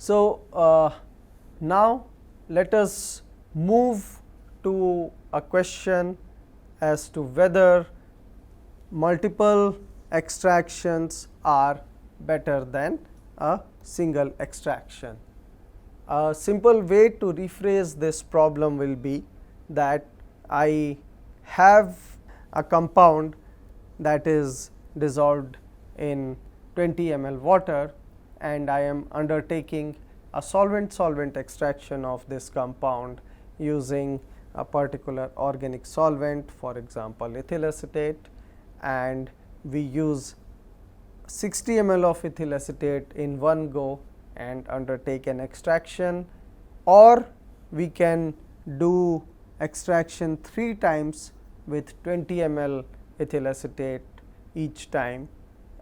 So, now let us move to a question as to whether multiple extractions are better than a single extraction. A simple way to rephrase this problem will be that I have a compound that is dissolved in 20 ml water, and I am undertaking a solvent-solvent extraction of this compound using a particular organic solvent, for example ethyl acetate, and we use 60 ml of ethyl acetate in one go and undertake an extraction, or we can do extraction 3 times with 20 ml ethyl acetate each time.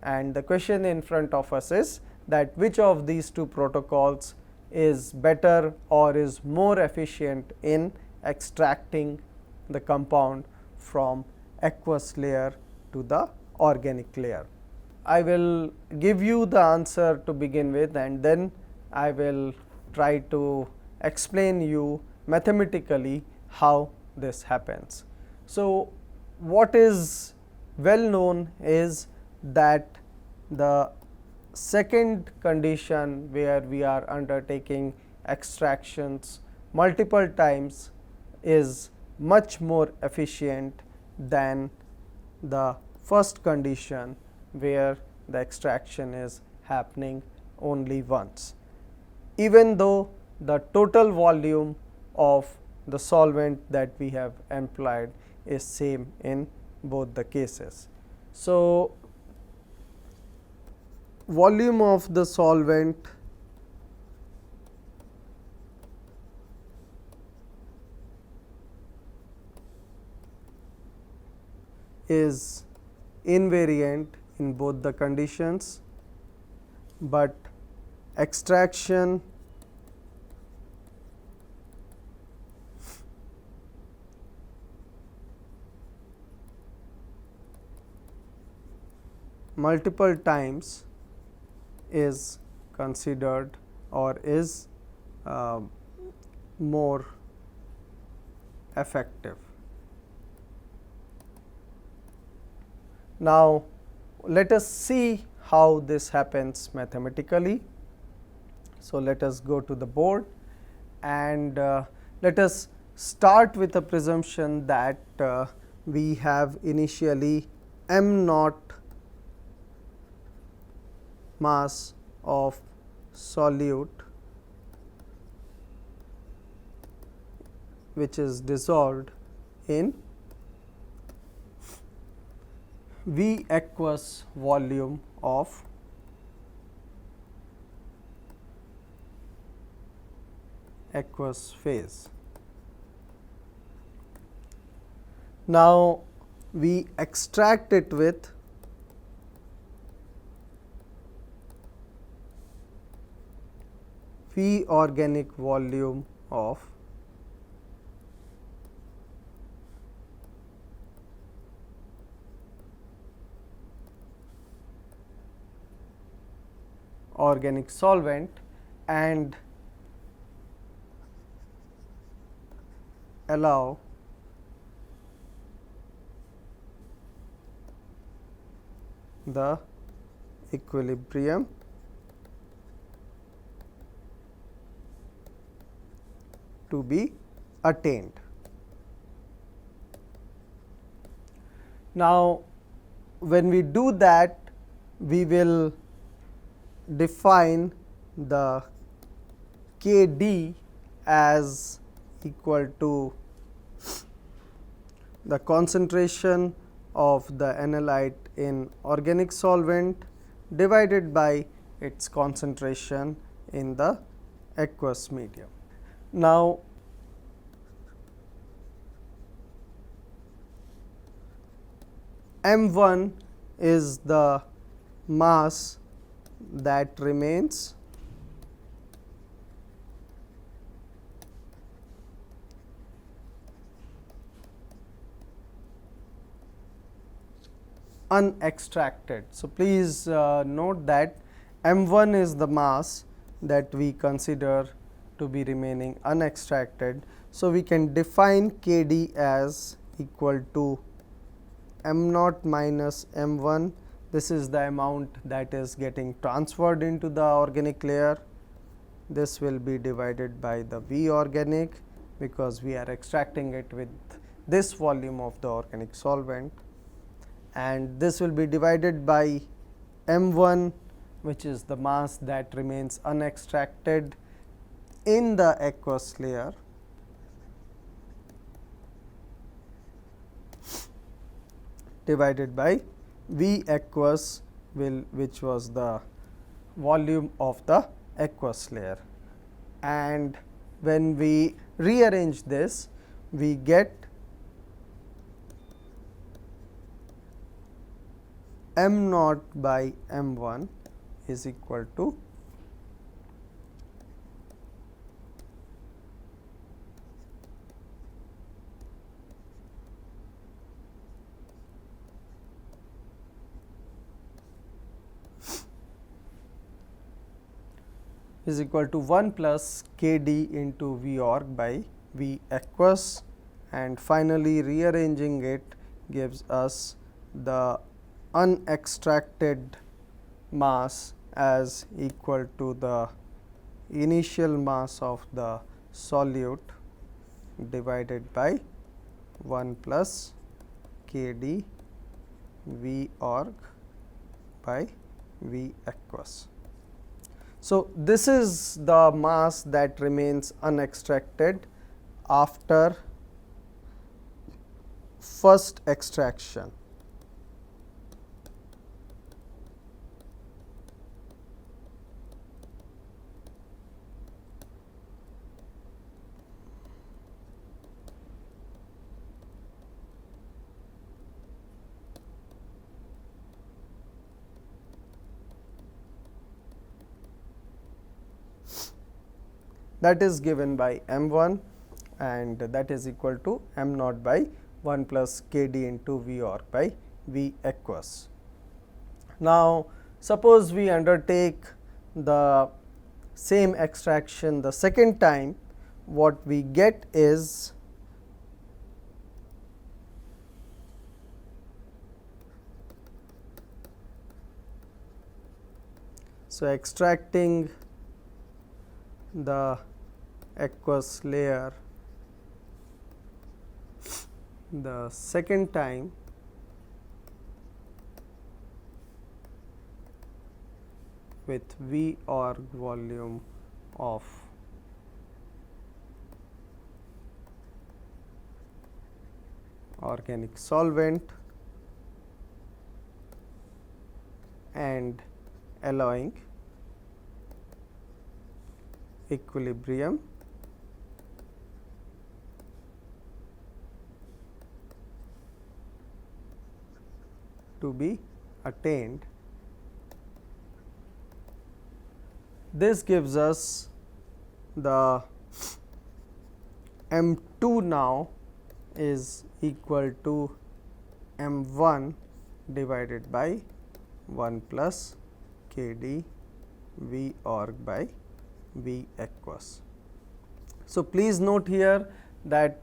And the question in front of us is that which of these two protocols is better or is more efficient in extracting the compound from aqueous layer to the organic layer. I will give you the answer to begin with, and then I will try to explain you mathematically how this happens. So, what is well known is that the second condition where we are undertaking extractions multiple times is much more efficient than the first condition where the extraction is happening only once, even though the total volume of the solvent that we have employed is same in both the cases. So, volume of the solvent is invariant in both the conditions, but extraction multiple times is considered or is more effective. Now, let us see how this happens mathematically. So, let us go to the board and let us start with a presumption that we have initially m naught mass of solute which is dissolved in V aqueous volume of aqueous phase. Now, we extract it with V organic volume of organic solvent and allow the equilibrium to be attained. Now, when we do that, we will define the K d as equal to the concentration of the analyte in organic solvent divided by its concentration in the aqueous medium. Now, m1 is the mass that remains unextracted. So, please note that m1 is the mass that we consider to be remaining unextracted. So, we can define K d as equal to m naught minus m 1. This is the amount that is getting transferred into the organic layer. This will be divided by the V organic, because we are extracting it with this volume of the organic solvent, and this will be divided by m 1, which is the mass that remains unextracted in the aqueous layer, divided by V aqueous, which was the volume of the aqueous layer. And when we rearrange this, we get m naught by m 1 is equal to is equal to 1 plus K d into V org by V aqueous, and finally rearranging it gives us the unextracted mass as equal to the initial mass of the solute divided by 1 plus K d V org by V aqueous. So, this is the mass that remains unextracted after first extraction. That is given by m 1, and that is equal to m naught by 1 plus K d into V org by V aqueous. Now, suppose we undertake the same extraction the second time, what we get is extracting the aqueous layer the second time, with V org volume of organic solvent and allowing equilibrium to be attained. This gives us the m 2 now is equal to m 1 divided by 1 plus K d V org by V aqueous. So, please note here that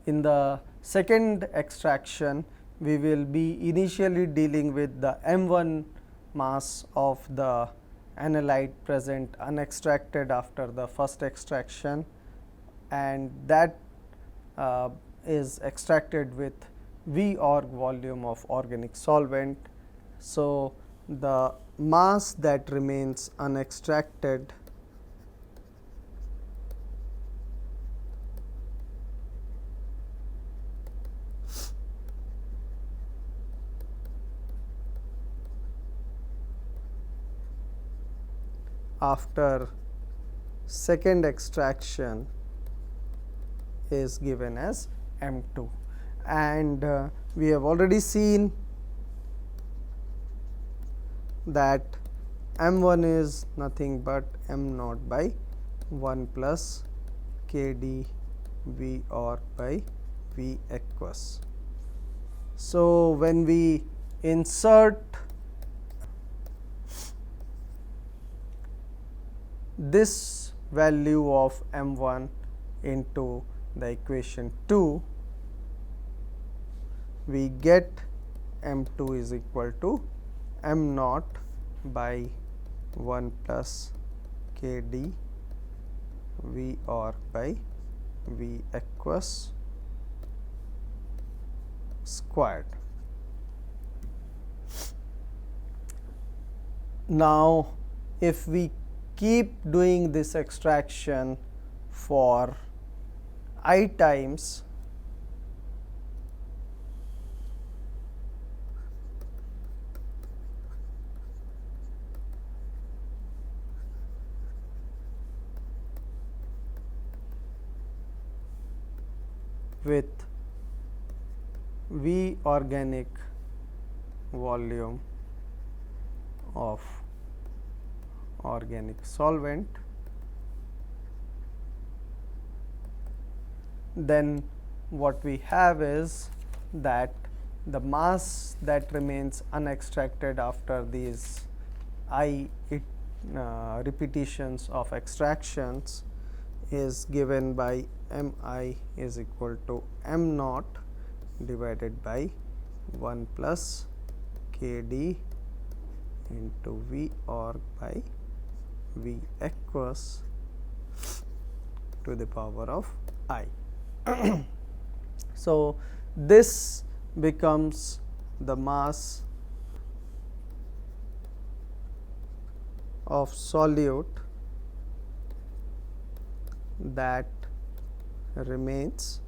in the second extraction, we will be initially dealing with the m 1 mass of the analyte present unextracted after the first extraction, and that is extracted with V org volume of organic solvent. So, the mass that remains unextracted after second extraction is given as m 2, and we have already seen that m 1 is nothing but m naught by 1 plus K d V org by V aqueous. So, when we insert this value of m1 into the equation 2, we get m2 is equal to m naught by 1 plus k d v org by v aqueous squared. Now, if we keep doing this extraction for I times, with V organic volume of organic solvent, then what we have is that the mass that remains unextracted after these repetitions of extractions is given by m I is equal to m naught divided by 1 plus k d into V org by V aqueous to the power of I. So, this becomes the mass of solute that remains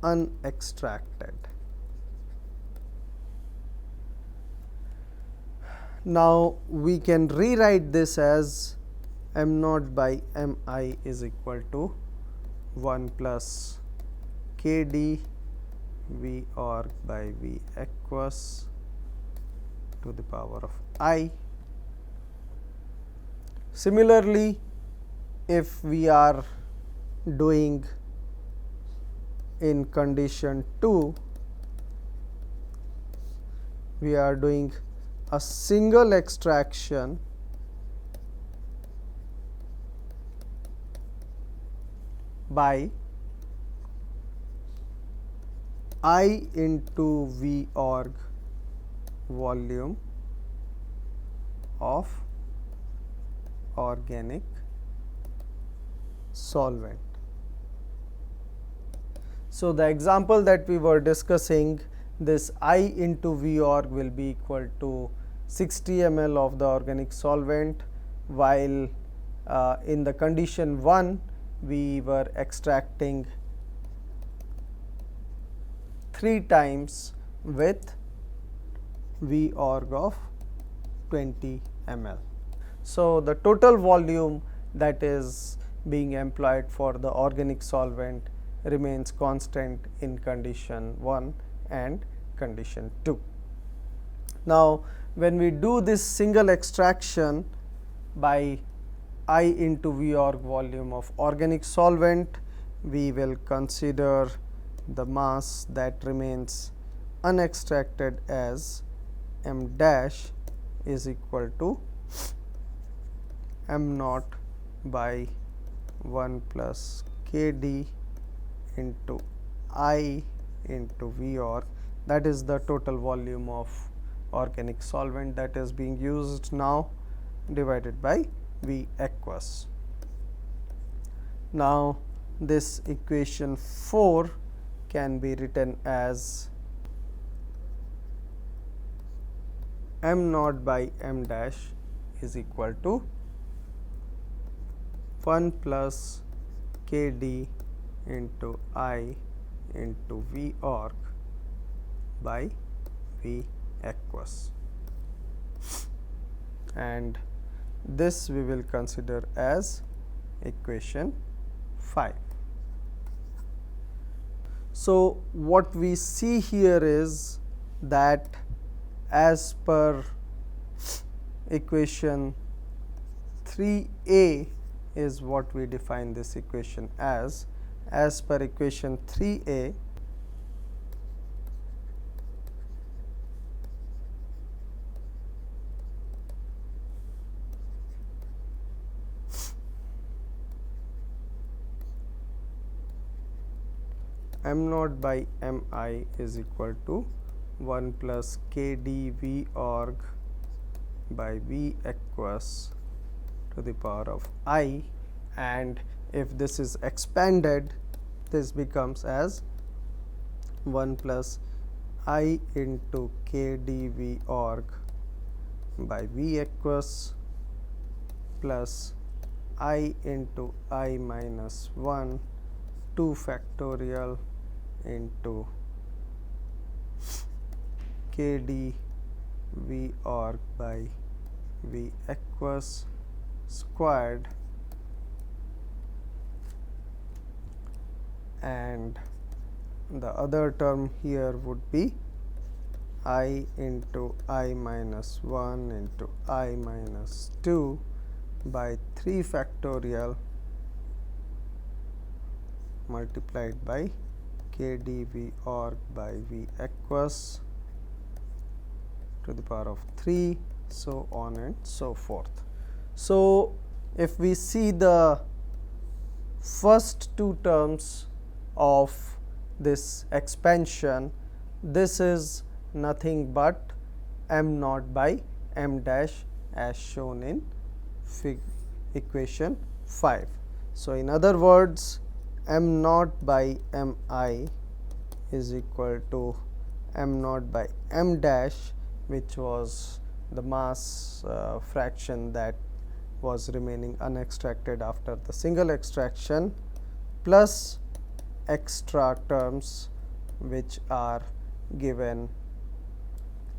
unextracted. Now, we can rewrite this as m naught by m I is equal to 1 plus k d V org by V aqueous to the power of I. Similarly, if we are doing in condition 2, we are doing a single extraction by I into V org volume of organic solvent. So, the example that we were discussing, this I into V org will be equal to 60 ml of the organic solvent, while in the condition 1 we were extracting 3 times with V org of 20 ml. So, the total volume that is being employed for the organic solvent remains constant in condition 1 and condition 2. Now, when we do this single extraction by I into V org volume of organic solvent, we will consider the mass that remains unextracted as m dash is equal to m naught by 1 plus k d into I into V org, that is the total volume of organic solvent that is being used now, divided by V aqueous. Now, this equation 4 can be written as m naught by m dash is equal to 1 plus k d into I into V org by V aqueous, and this we will consider as equation 5. So, what we see here is that as per equation 3a is what we define this equation as per equation 3a, m naught by mi is equal to 1 plus kd v org by v aqueous to the power of I, and if this is expanded, this becomes as 1 plus I into kd v org by v aqueous plus I into I minus 1 2 factorial into kd v org by v aqueous squared, and the other term here would be I into I minus 1 into I minus 2 by 3 factorial multiplied by kd v org by v aqueous to the power of 3, so on and so forth. So, if we see the first two terms of this expansion, this is nothing but m naught by m dash as shown in equation 5. So, in other words, m naught by m I is equal to m naught by m dash, which was the mass fraction that was remaining unextracted after the single extraction, plus extra terms which are given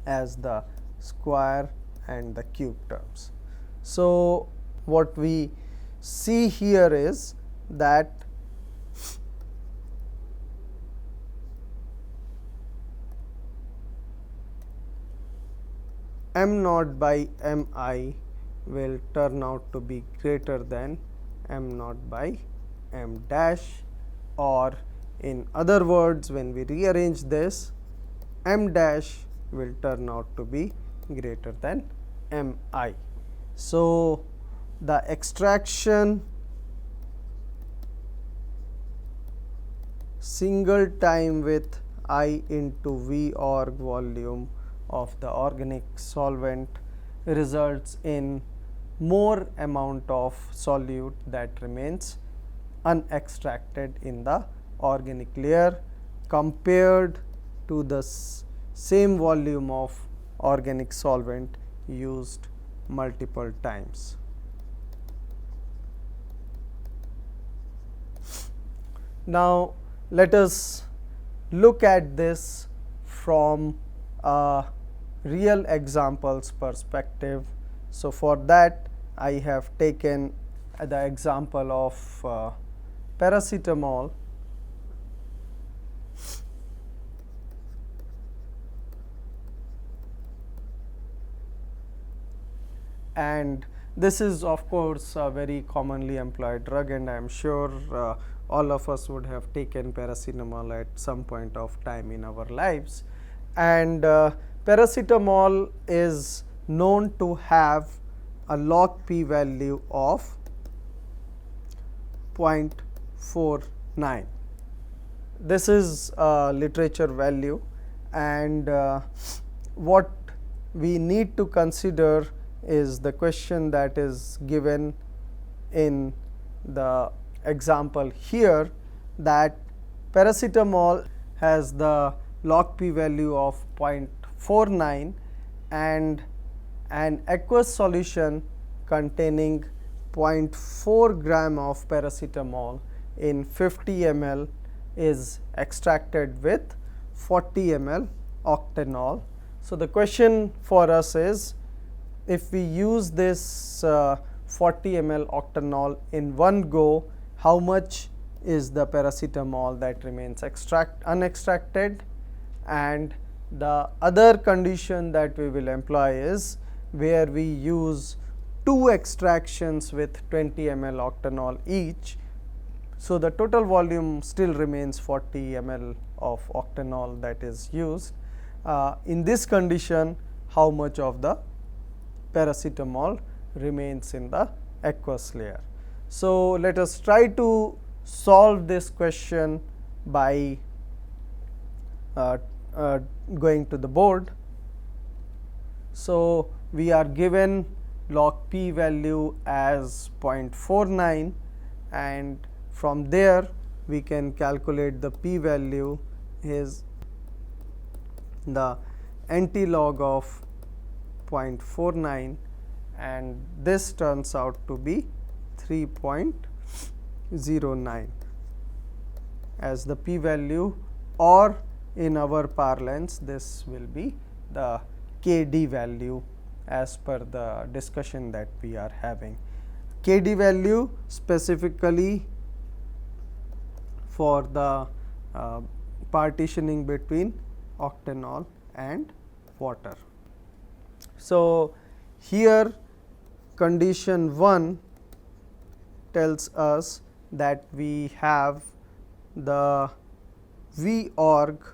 as the square and the cube terms. So, what we see here is that m naught by m I will turn out to be greater than m naught by m dash, or in other words, when we rearrange this, m dash will turn out to be greater than m I. So, the extraction single time with I into V org volume of the organic solvent results in more amount of solute that remains unextracted in the organic layer compared to the same volume of organic solvent used multiple times. Now, let us look at this from a real examples perspective. So, for that I have taken the example of paracetamol, and this is of course a very commonly employed drug, and I am sure all of us would have taken paracetamol at some point of time in our lives. And paracetamol is known to have a log p value of 0.49. This is a literature value, and what we need to consider is the question that is given in the example here, that paracetamol has the log p value of 0.49 and an aqueous solution containing 0.4 gram of paracetamol in 50 ml is extracted with 40 ml octanol. So, the question for us is, if we use this 40 ml octanol in one go, how much is the paracetamol that remains unextracted? And the other condition that we will employ is where we use 2 extractions with 20 ml octanol each. So, the total volume still remains 40 ml of octanol that is used. In this condition, how much of the paracetamol remains in the aqueous layer? So, let us try to solve this question by uh, uh, going to the board. So, we are given log p value as 0.49, and from there we can calculate the p value is the anti-log of 0.49, and this turns out to be 3.09 as the p value, or in our parlance this will be the Kd value as per the discussion that we are having. Kd value specifically for the partitioning between octanol and water. So, here condition 1 tells us that we have the V org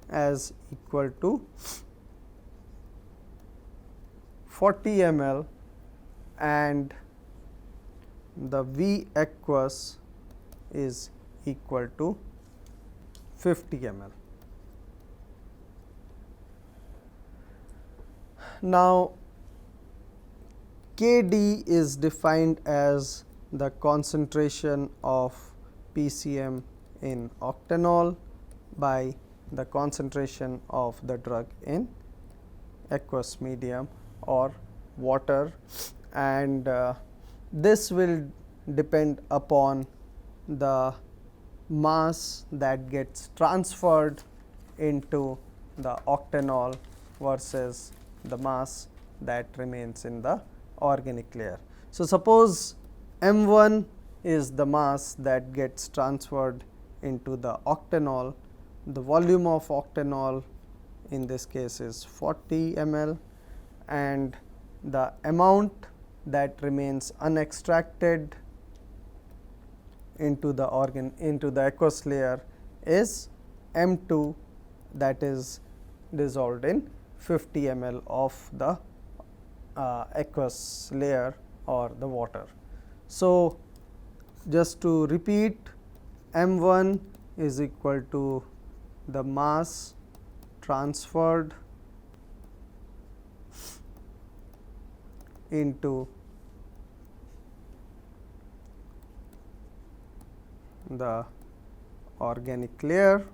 as equal to 40 ml and the V aqueous is equal to 50 ml. Now, Kd is defined as the concentration of PCM in octanol by the concentration of the drug in aqueous medium or water, and this will depend upon the mass that gets transferred into the octanol versus the mass that remains in the organic layer. So, suppose M1 is the mass that gets transferred into the octanol. The volume of octanol in this case is 40 ml, and the amount that remains unextracted into the aqueous layer is M2, that is dissolved in 50 ml of the aqueous layer or the water. So, just to repeat, M1 is equal to the mass transferred into the organic layer,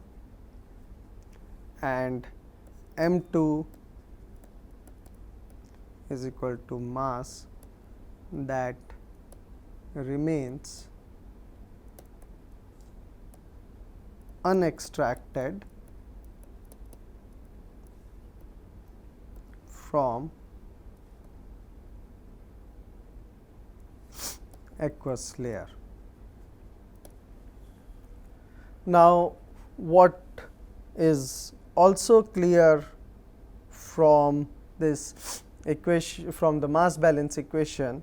and M2 is equal to mass that remains unextracted from aqueous layer. Now, what is also clear from this equation, from the mass balance equation,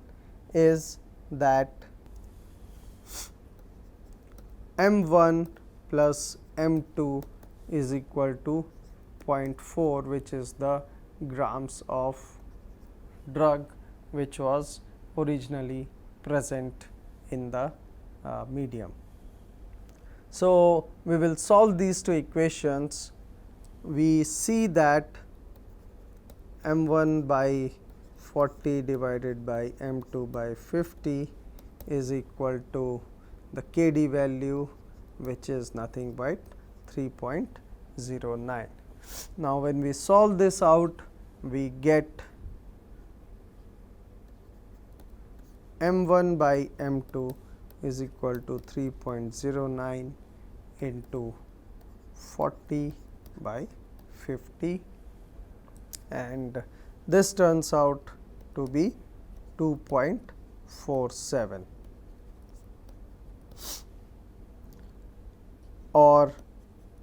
is that M1 plus M2 is equal to 0.4, which is the grams of drug which was originally present in the medium. So, we will solve these two equations. We see that M1 by 40 divided by M2 by 50 is equal to the Kd value, which is nothing but 3.09. Now, when we solve this out, we get M1 by M2 is equal to 3.09 into 40 by 50, and this turns out to be 2.47, or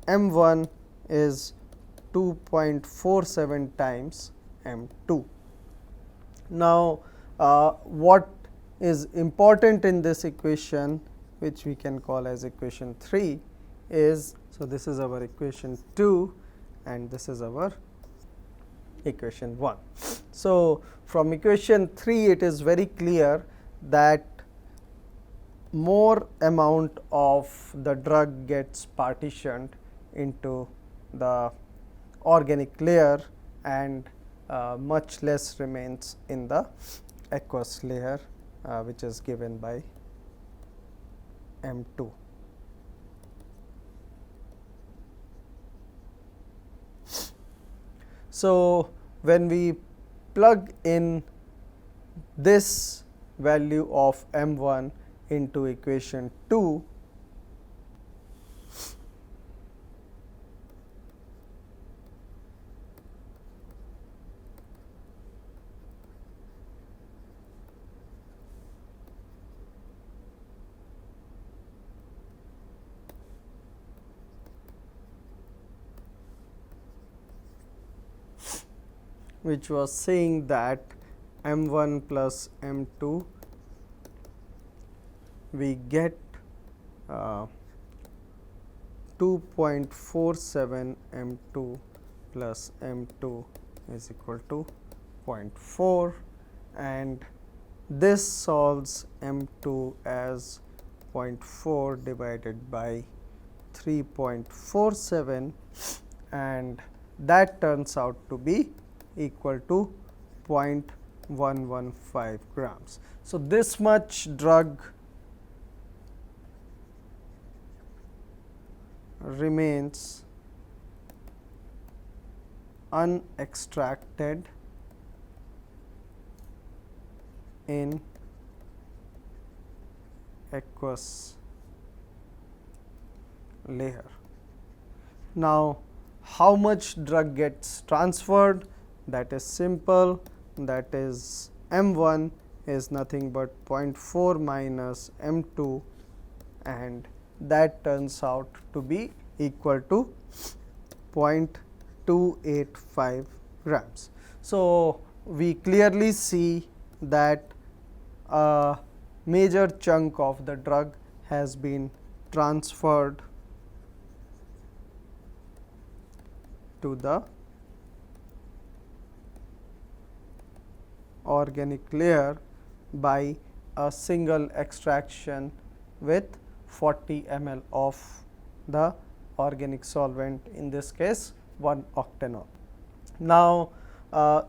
M1 is 2.47 times M2. Now, what is important in this equation, which we can call as equation 3, is, so this is our equation 2 and this is our equation 1. So, from equation 3 it is very clear that more amount of the drug gets partitioned into the organic layer, and much less remains in the aqueous layer, which is given by M2. So, when we plug in this value of M1 into equation 2, which was saying that M1 plus M2, we get 2.47 M2 plus M2 is equal to 0.4, and this solves M2 as 0.4 divided by 3.47, and that turns out to be equal to 0.115 grams. So, this much drug remains unextracted in aqueous layer. Now, how much drug gets transferred? That is simple, that is M1 is nothing but 0.4 minus M2, and that turns out to be equal to 0.285 grams. So, we clearly see that a major chunk of the drug has been transferred to the organic layer by a single extraction with 40 ml of the organic solvent, in this case 1 octanol. Now, the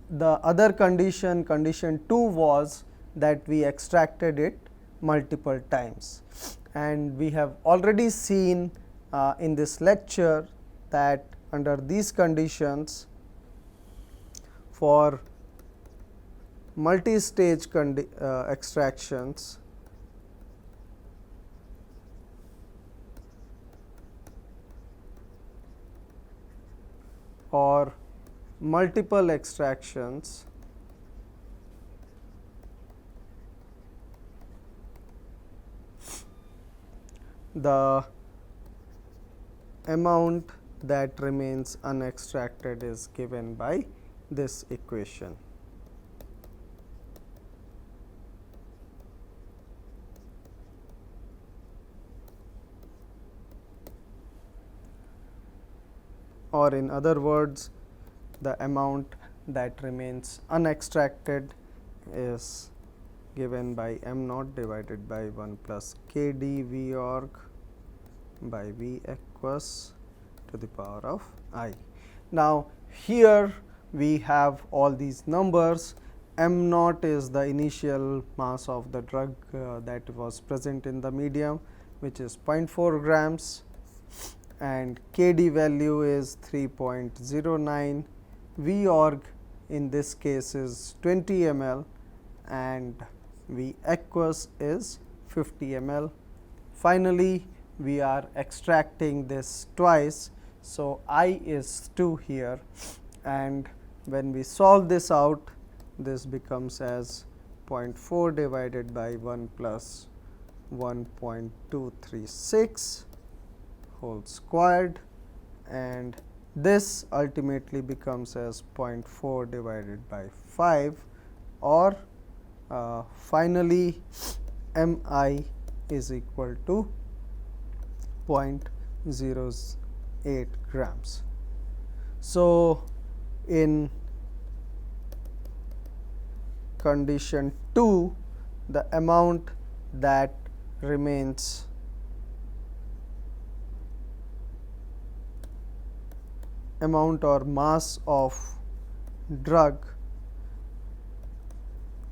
other condition, condition 2, was that we extracted it multiple times, and we have already seen in this lecture that under these conditions, for multi-stage extractions, or multiple extractions, the amount that remains unextracted is given by this equation. Or in other words, the amount that remains unextracted is given by M naught divided by 1 plus K d V org by V aqueous to the power of I. Now, here we have all these numbers. M naught is the initial mass of the drug that was present in the medium, which is 0.4 grams, and K d value is 3.09, V org in this case is 20 ml, and V aqueous is 50 ml. Finally, we are extracting this twice. So, I is 2 here, and when we solve this out, this becomes as 0.4 divided by 1 plus 1.236 whole squared, and this ultimately becomes as 0.4 divided by 5, or finally, M I is equal to 0.08 grams. So, in condition 2, the amount that remains amount or mass of drug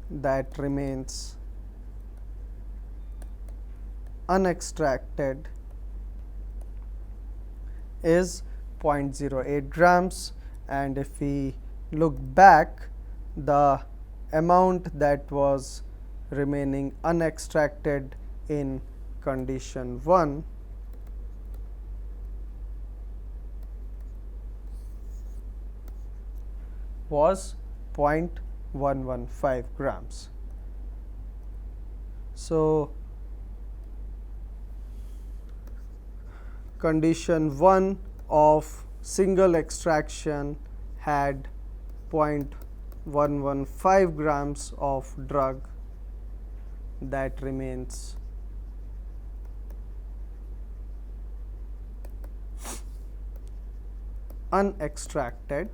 that remains unextracted is 0.08 grams, and if we look back, the amount that was remaining unextracted in condition 1 was 0.115 grams. So, condition 1 of single extraction had 0.115 grams of drug that remains unextracted.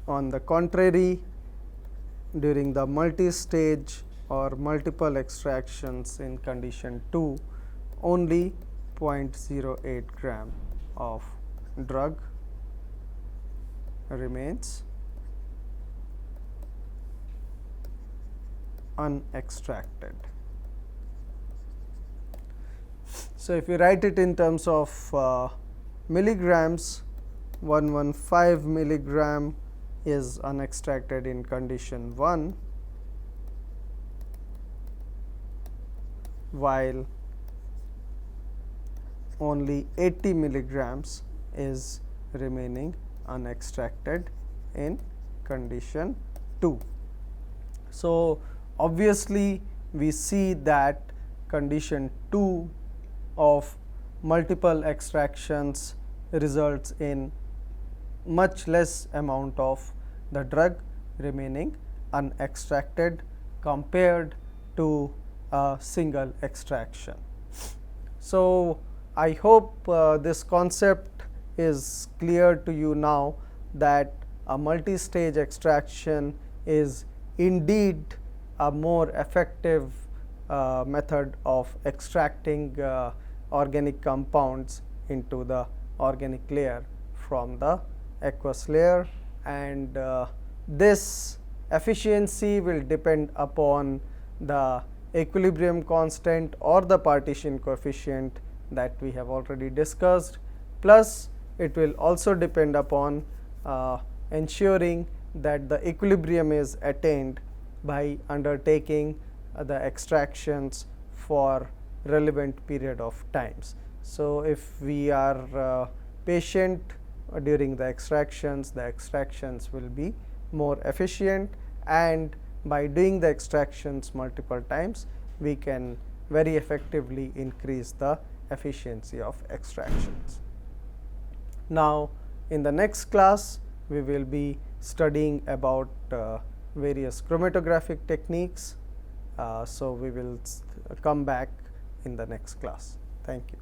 On the contrary, during the multi-stage or multiple extractions in condition 2, only 0.08 gram of drug remains unextracted. So, if you write it in terms of milligrams, 115 milligram is unextracted in condition 1, while only 80 milligrams is remaining unextracted in condition 2. So, obviously, we see that condition 2 of multiple extractions results in much less amount of the drug remaining unextracted compared to a single extraction. So, I hope this concept is clear to you now, that a multi-stage extraction is indeed a more effective method of extracting organic compounds into the organic layer from the aqueous layer, and this efficiency will depend upon the equilibrium constant or the partition coefficient that we have already discussed, plus it will also depend upon ensuring that the equilibrium is attained by undertaking the extractions for relevant period of times. So, if we are patient during the extractions will be more efficient, and by doing the extractions multiple times, we can very effectively increase the efficiency of extractions. Now, in the next class, we will be studying about various chromatographic techniques. So, we will come back in the next class. Thank you.